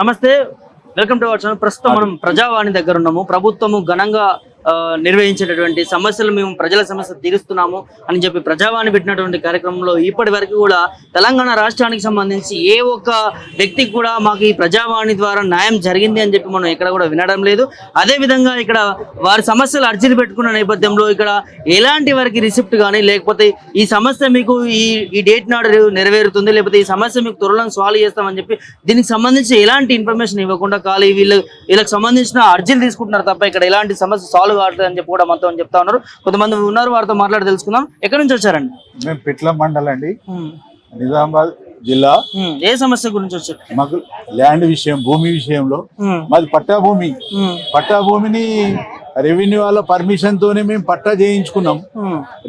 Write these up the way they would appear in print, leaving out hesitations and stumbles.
నమస్తే, welcome to our channel. ప్రస్తుతం మనం ప్రజావాణి దగ్గర ఉన్నాము. ప్రభుత్వము ఘనంగా నిర్వహించేటటువంటి సమస్యలు మేము ప్రజల సమస్య తీరుస్తున్నాము అని చెప్పి ప్రజావాణి పెట్టినటువంటి కార్యక్రమంలో ఇప్పటి వరకు కూడా తెలంగాణ రాష్ట్రానికి సంబంధించి ఏ ఒక్క వ్యక్తికి కూడా మాకు ఈ ప్రజావాణి ద్వారా న్యాయం జరిగింది అని చెప్పి మనం ఇక్కడ కూడా వినడం లేదు. అదే విధంగా ఇక్కడ వారి సమస్యలు అర్జీలు పెట్టుకున్న నేపథ్యంలో ఇక్కడ ఎలాంటి వారికి రిసిప్ట్ కానీ లేకపోతే ఈ సమస్య మీకు ఈ డేట్ నాడు నెరవేరుతుంది లేకపోతే ఈ సమస్య మీకు త్వరలో సాల్వ్ చేస్తామని చెప్పి దీనికి సంబంధించి ఎలాంటి ఇన్ఫర్మేషన్ ఇవ్వకుండా ఖాళీ వీళ్ళకి సంబంధించిన అర్జీలు తీసుకుంటున్నారు తప్ప ఇక్కడ ఎలాంటి సమస్య సాల్వ్ కావట్లేదు అని చెప్పి కూడా మొత్తం చెప్తా ఉన్నారు. కొంతమంది ఉన్నారు, వారితో మాట్లాడి తెలుసుకుందాం. ఎక్కడి నుంచి వచ్చారండి? మేము పిట్ల మండల్ అండి, నిజామాబాద్ జిల్లా. ఏ సమస్య గురించి వచ్చారు? మాకు ల్యాండ్ విషయం, భూమి విషయంలో. మాది పట్టా భూమి. పట్టా భూమిని రెవెన్యూ వాళ్ళ పర్మిషన్ తోనే మేము పట్టా చేయించుకున్నాం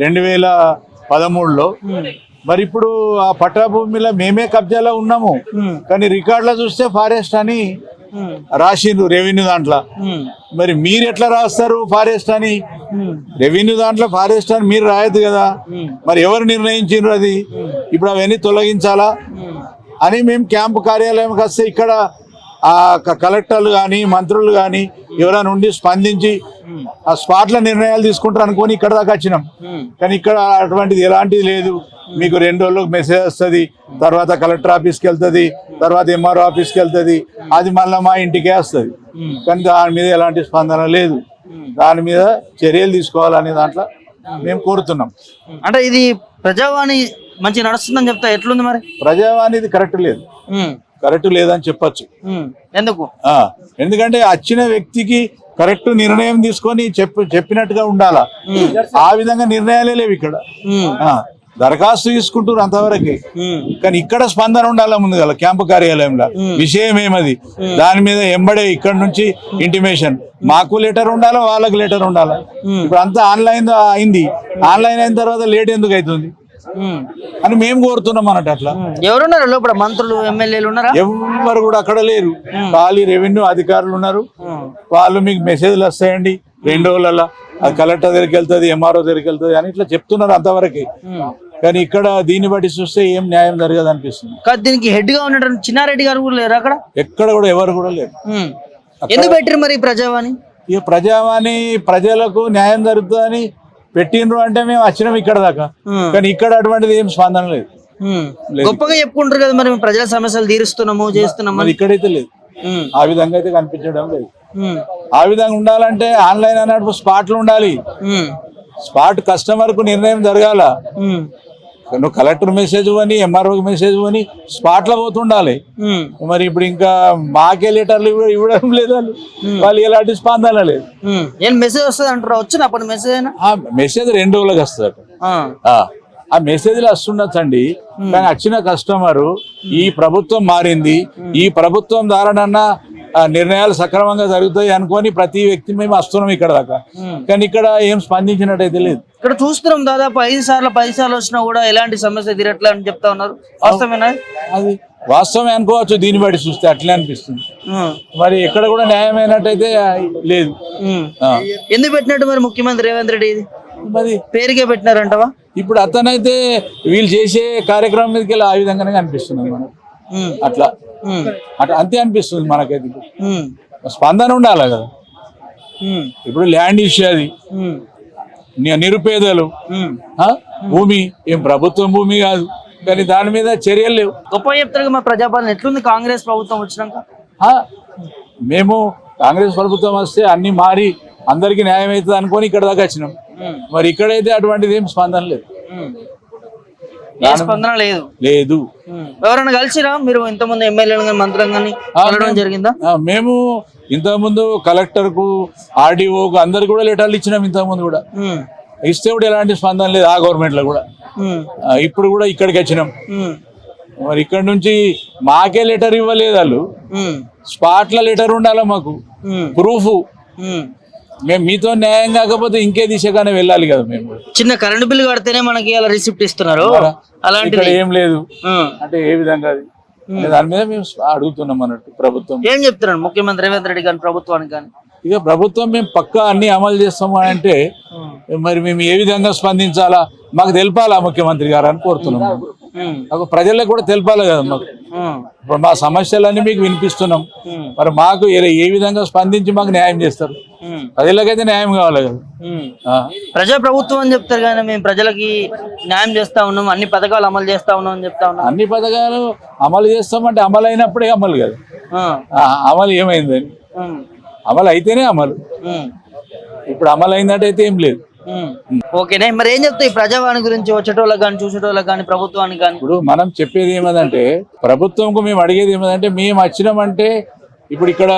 2013లో. మరి ఇప్పుడు ఆ పట్టా భూమిలో మేమే కబ్జాలో ఉన్నాము, కానీ రికార్డులో చూస్తే ఫారెస్ట్ అని రాసిండ్రు రెవెన్యూ దాంట్లో. మరి మీరు ఎట్లా రాస్తారు ఫారెస్ట్ అని? రెవెన్యూ దాంట్లో ఫారెస్ట్ అని మీరు రాయద్దు కదా. మరి ఎవరు నిర్ణయించారు అది? ఇప్పుడు అవన్నీ తొలగించాలా అని మేము క్యాంపు కార్యాలయంకి వస్తే ఇక్కడ ఆ కలెక్టర్లు కానీ మంత్రులు కానీ ఎవరైనా ఉండి స్పందించి ఆ స్పాట్ల నిర్ణయాలు తీసుకుంటారు అనుకొని ఇక్కడ దాకా వచ్చినాం. కానీ ఇక్కడ అటువంటిది ఎలాంటిది లేదు. మీకు 2 రోజులకు మెసేజ్ వస్తుంది, తర్వాత కలెక్టర్ ఆఫీస్కి వెళ్తుంది, తర్వాత ఎంఆర్ఓ ఆఫీస్కి వెళ్తుంది, అది మళ్ళీ మా ఇంటికే వస్తుంది. కానీ దాని మీద ఎలాంటి స్పందన లేదు. దాని మీద చర్యలు తీసుకోవాలనే దాంట్లో మేము కోరుతున్నాం. అంటే ఇది ప్రజావాణి మంచి నడుస్తుందని చెప్తా, ఎట్లుంది మరి? ప్రజావాణి ఇది కరెక్ట్ లేదని చెప్పచ్చు. ఎందుకు? ఎందుకంటే వచ్చిన వ్యక్తికి కరెక్ట్ నిర్ణయం తీసుకొని చెప్పినట్టుగా ఉండాలా. ఆ విధంగా నిర్ణయాలే లేవు ఇక్కడ. దరఖాస్తు తీసుకుంటారు అంతవరకు, కానీ ఇక్కడ స్పందన ఉండాలా ముందు కదా క్యాంపు కార్యాలయంలో. విషయం ఏమది, దాని మీద ఎంబడే ఇక్కడ నుంచి ఇంటిమేషన్. మాకు లెటర్ ఉండాలా, వాళ్ళకి లెటర్ ఉండాలా. ఇప్పుడు అంతా ఆన్లైన్ అయింది. ఆన్లైన్ అయిన తర్వాత లేట్ ఎందుకు అవుతుంది అని మేము కోరుతున్నాం అన్నట్టు. అట్లా ఎవరున్నారు లోపల? మంత్రులు, ఎమ్మెల్యేలు ఉన్నారా? ఎవరు కూడా అక్కడ లేరు. ఖాళీ రెవెన్యూ అధికారులు ఉన్నారు. వాళ్ళు మీకు మెసేజ్లు వస్తాయండి 2 రోజులలో, అది కలెక్టర్ దగ్గరికి వెళ్తుంది, ఎంఆర్ఓ దగ్గరికి వెళ్తుంది అని ఇట్లా చెప్తున్నారు అంతవరకు. కానీ ఇక్కడ దీన్ని బట్టి చూస్తే ఏం న్యాయం జరగదు అనిపిస్తుంది. దీనికి హెడ్ గా ఉన్నటువంటి చిన్నారెడ్డి గారు కూడా లేరు అక్కడ? ఎక్కడ కూడా ఎవరు కూడా లేరు. ఎందుకు పెట్టారు మరి ప్రజావాణి? ఈ ప్రజావాణి ప్రజలకు న్యాయం జరుగుతుందని పెట్టిండ్రు అంటే మేము వచ్చినాం ఇక్కడ దాకా, కానీ ఇక్కడ అటువంటిది ఏం స్పందన లేదు. గొప్పగా చెప్పుకుంటారు కదా మరి ప్రజల సమస్యలు తీరుస్తున్నాము చేస్తున్నాము, మరి ఇక్కడైతే లేదు. ఆ విధంగా అయితే కనిపించడం లేదు. ఆ విధంగా ఉండాలంటే ఆన్లైన్ అన్నట్టు స్పాట్లు ఉండాలి. స్పాట్ కస్టమర్ కు నిర్ణయం జరగాల. నువ్వు కలెక్టర్ మెసేజ్ అని, ఎంఆర్ఓ మెసేజ్ అని స్పాట్ లో పోతుండాలి. మరి ఇప్పుడు ఇంకా మాకే లెటర్లు ఇవ్వడం లేదు, వాళ్ళు ఎలాంటి స్పందన లేదు. ఏం మెసేజ్ వస్తుంది అంటారు? వచ్చిన అప్పుడు మెసేజ్ అయినా ఆ మెసేజ్ 2 రోజులకు వస్తుంది. ఆ మెసేజ్లు వస్తుండొచ్చండి, కానీ వచ్చిన కస్టమరు ఈ ప్రభుత్వం మారింది, ఈ ప్రభుత్వం ద్వారానన్నా నిర్ణయాలు సక్రమంగా జరుగుతాయి అనుకొని ప్రతి వ్యక్తి మేము వస్తున్నాం ఇక్కడ దాకా, కానీ ఇక్కడ ఏం స్పందించినట్టయితే లేదు. ఇక్కడ చూస్తున్నాం దాదాపు 5 సార్లు 10 సార్లు వచ్చినా కూడా ఎలాంటి సమస్య తీరట్లే అని చెప్తా ఉన్నారు. వాస్తవేనా? అది వాస్తవమే అనుకోవచ్చు, దీన్ని బట్టి చూస్తే అట్లే అనిపిస్తుంది. మరి ఎక్కడ కూడా న్యాయమైనట్టయితే లేదు. ఎందుకు పెట్టినట్టు మరి ముఖ్యమంత్రి రేవంత్ రెడ్డి? ఇది మరి పేరుకే పెట్టినారంటవా? ఇప్పుడు అతనైతే వీళ్ళు చేసే కార్యక్రమం మీదకి వెళ్ళి ఆ విధంగానే అనిపిస్తుంది మనకు. అట్లా అంతే అనిపిస్తుంది మనకైతే. స్పందన ఉండాలి కదా. ఇప్పుడు ల్యాండ్ ఇష్యూ, అది నిరుపేదలు భూమి, ఏం ప్రభుత్వం భూమి కాదు, కానీ దాని మీద చర్యలు లేవు. గొప్ప చెప్తారు మా ప్రజాపాలన ఎట్లుంది కాంగ్రెస్ ప్రభుత్వం వచ్చినాక? మేము కాంగ్రెస్ ప్రభుత్వం వస్తే అన్ని మారి అందరికి న్యాయం అవుతుంది అనుకొని ఇక్కడ దాకా వచ్చినాం. మరి ఇక్కడైతే అటువంటిది ఏం స్పందన లేదు. స్పందన లేదు. ఎవరైనా కలిసిరా మీరు ఇంతకుముందు ఎమ్మెల్యేలు కానీ మంత్రులు కానీ కలవడం జరిగిందా? మేము ఇంతకుముందు కలెక్టర్ కు, ఆర్డీఓకు అందరు కూడా లెటర్లు ఇచ్చినాం. ఇంతకుముందు కూడా ఇస్తే కూడా ఎలాంటి స్పందన లేదు ఆ గవర్నమెంట్ లో కూడా. ఇప్పుడు కూడా ఇక్కడికి వచ్చినాం. మరి ఇక్కడ నుంచి మాకే లెటర్ ఇవ్వలేదు వాళ్ళు. స్పాట్ల లెటర్ ఉండాలా మాకు, ప్రూఫ్. మేము మీతో న్యాయం కాకపోతే ఇంకే దిశగానే వెళ్ళాలి కదా. మేము చిన్న కరెంట్ బిల్లు కడితేనే మనకి అలా రిసిప్ట్ ఇస్తున్నారు, అలాంటిది ఏం లేదు. అంటే ఏ విధంగా అది దాని మీద మేము అడుగుతున్నాం అన్నట్టు. ప్రభుత్వం ఏం చెప్తున్నాడు ముఖ్యమంత్రి రేవంత్ రెడ్డి గాని ప్రభుత్వానికి కానీ? ఇక ప్రభుత్వం మేము పక్కా అన్ని అమలు చేస్తాము అంటే మరి మేము ఏ విధంగా స్పందించాలా మాకు తెలపాలా ముఖ్యమంత్రి గారు అని కోరుతున్నాం. ప్రజలకు కూడా తెలపాలి కదా మాకు. ఇప్పుడు మా సమస్యలన్నీ మీకు వినిపిస్తున్నాం. మరి మాకు ఏ విధంగా స్పందించి మాకు న్యాయం చేస్తారు? ప్రజలకైతే న్యాయం కావాలి కదా. ప్రజా ప్రభుత్వం అని చెప్తారు కానీ మేము ప్రజలకి న్యాయం చేస్తా ఉన్నాం, అన్ని పథకాలు అమలు చేస్తా ఉన్నాం అని చెప్తా ఉన్నాం. అన్ని పథకాలు అమలు చేస్తామంటే అమలు అయినప్పుడే అమలు కదా. అమలు ఏమైందని? అమలు అయితేనే అమలు. ఇప్పుడు అమలు అయిందంటే అయితే ఏం లేదు. ఓకేనే, మరి ఏం చెప్తాయి ప్రజావాణి గురించి వచ్చేటోళ్ళకి కానీ చూసేటోళ్ళకి కానీ ప్రభుత్వానికి కానీ? ఇప్పుడు మనం చెప్పేది ఏమదంటే, ప్రభుత్వంకు మేము అడిగేది ఏమదంటే, మేము వచ్చినామంటే ఇప్పుడు ఇక్కడ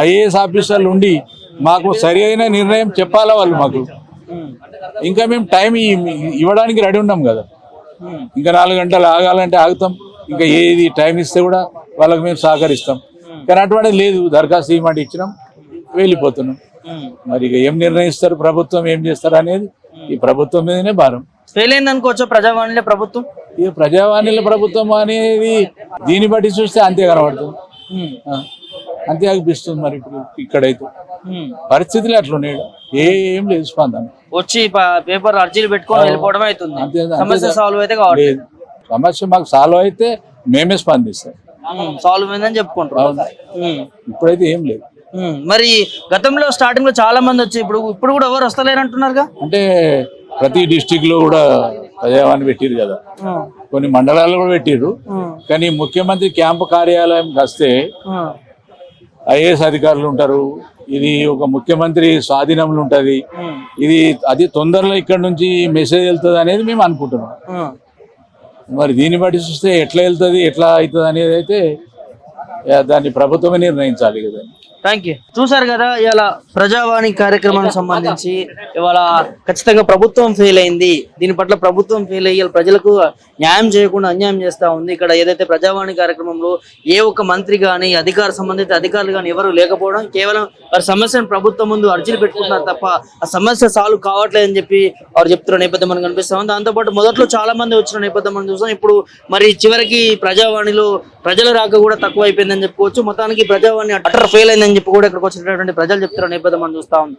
ఐఏఎస్ ఆఫీసర్లు ఉండి మాకు సరి అయిన నిర్ణయం చెప్పాలా వాళ్ళు మాకు. ఇంకా మేము టైం ఇవ్వడానికి రెడీ ఉన్నాం కదా. ఇంకా 4 గంటలు ఆగాలంటే ఆగుతాం. ఇంకా ఏది టైం ఇస్తే కూడా వాళ్ళకి మేము సహకరిస్తాం. కానీ అటువంటిది లేదు. దరఖాస్తు ఇవ్వమంటే ఇచ్చినాం, వెళ్ళిపోతున్నాం. మరి ఇక ఏం నిర్ణయిస్తారు ప్రభుత్వం, ఏం చేస్తారు అనేది ఈ ప్రభుత్వం మీదనే భారం. ఫెయిల్ అయింది అనుకోవచ్చా ప్రజావాణిలో ప్రభుత్వం? ఈ ప్రజావాణిలో ప్రభుత్వం అనేది దీన్ని బట్టి చూస్తే అంతే కనబడుతుంది, అంతే అనిపిస్తుంది. మరి ఇప్పుడు ఇక్కడైతే పరిస్థితులు అట్లున్నాయి, ఏం లేదు స్పందన. వచ్చి పేపర్ అర్జీలు పెట్టుకొని వెళ్ళిపోవడం అవుతుంది. సమస్య సాల్వ్ అయితే లేదు. సమస్య మాకు సాల్వ్ అయితే మేమే స్పందిస్తాం. సాల్వ్ అయిందని చెప్పుకుంటాం. ఇప్పుడైతే ఏం లేదు. మరి గతంలో స్టార్టింగ్ లో చాలా మంది వచ్చి ఇప్పుడు కూడా ఎవరు వస్తలేరు అంటున్నారుగా. అంటే ప్రతి డిస్టిక్ లో కూడా ప్రజావాణి పెట్టిరు కదా, కొన్ని మండలాల్లో కూడా పెట్టిరు. కానీ ముఖ్యమంత్రి క్యాంపు కార్యాలయం వస్తే ఐఏఎస్ అధికారులు ఉంటారు. ఇది ఒక ముఖ్యమంత్రి స్వాధీనంలో ఉంటది. ఇది అది తొందరలో ఇక్కడ నుంచి మెసేజ్ వెళ్తుంది అనేది మేము అనుకుంటున్నాం. మరి దీన్ని బట్టి చూస్తే ఎట్లా వెళ్తుంది, ఎట్లా అవుతుంది అనేది అయితే దాన్ని ప్రభుత్వమే నిర్ణయించాలి కదా. Thank you. చూసారు కదా, ఇలా ప్రజావాణి కార్యక్రమానికి సంబంధించి ఇవాళ ఖచ్చితంగా ప్రభుత్వం ఫెయిల్ అయింది. దీని పట్ల ప్రభుత్వం ఫెయిల్ అయ్యి ప్రజలకు న్యాయం చేయకుండా అన్యాయం చేస్తూ ఉంది. ఇక్కడ ఏదైతే ప్రజావాణి కార్యక్రమంలో ఏ ఒక్క మంత్రి కానీ సంబంధిత అధికారులు కానీ ఎవరు లేకపోవడం, కేవలం వారి సమస్యను ప్రభుత్వం ముందు అర్జీలు పెట్టుకుంటున్నారు తప్ప ఆ సమస్య సాల్వ్ కావట్లేదని చెప్పి వారు చెప్తున్న నేపథ్యం మనకు కనిపిస్తా ఉంది. దాంతోపాటు మొదట్లో చాలా మంది వచ్చిన నేపథ్యం మనం చూస్తాం. ఇప్పుడు మరి చివరికి ప్రజావాణిలో ప్రజల రాక కూడా తక్కువ అయిపోయిందని చెప్పుకోవచ్చు. మొత్తానికి ప్రజావాణి అటర్ ఫెయిల్ అయిందని చెప్పి కూడా ఇక్కడికి వచ్చినటువంటి ప్రజలు చెప్తున్న నేపథ్యం మనం చూస్తా ఉంది.